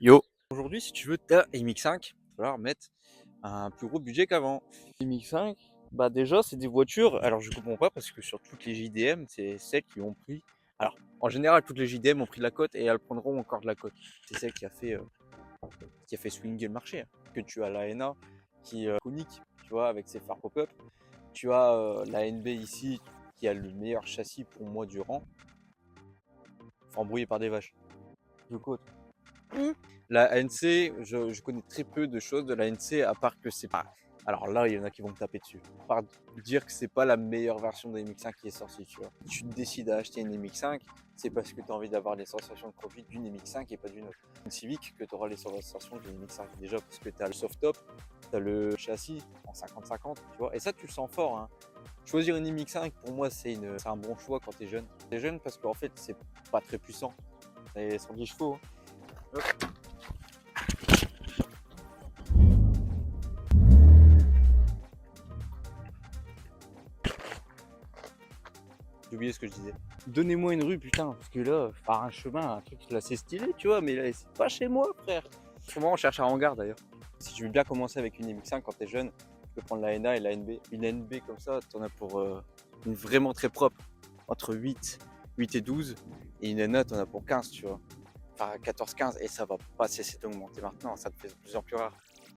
Yo, aujourd'hui, si tu veux ta MX5, il va falloir mettre un plus gros budget qu'avant. MX5, bah déjà, c'est des voitures. Alors, je comprends pas parce que sur toutes les JDM, c'est celles qui ont pris. Alors, en général, toutes les JDM ont pris de la cote et elles prendront encore de la cote. C'est celle qui a fait swinguer le marché, hein. Que tu as la NA qui est conique, tu vois, avec ses phares pop-up. Tu as la NB ici qui a le meilleur châssis pour moi du rang, embrouillé par des vaches. De côte. La ANC, je connais très peu de choses de la ANC, à part que c'est pas. Alors là, il y en a qui vont me taper dessus. À part dire que c'est pas la meilleure version de MX5 qui est sortie, tu vois. Si tu te décides à acheter une MX5, c'est parce que tu as envie d'avoir les sensations de conduite d'une MX5 et pas d'une autre. Une Civic, que tu auras les sensations d'une MX5. Déjà parce que tu as le soft top, tu as le châssis en 50-50, tu vois. Et ça, tu le sens fort, hein. Choisir une MX5, pour moi, c'est un bon choix quand tu es jeune. Tu es jeune parce qu'en fait, c'est pas très puissant. C'est 110 chevaux, hein. J'ai oublié ce que je disais. Donnez-moi une rue, putain, parce que là, par un chemin, un truc là, c'est stylé, tu vois, mais là, c'est pas chez moi, frère. Souvent, on cherche un hangar d'ailleurs. Si tu veux bien commencer avec une MX5 quand t'es jeune, tu peux prendre la NA et la NB. Une NB comme ça, t'en as pour une vraiment très propre, entre 8 et 12. Et une NA, t'en as pour 15, tu vois. Enfin, 14-15, et ça va pas cesser d'augmenter maintenant, ça devient de plus en plus rare.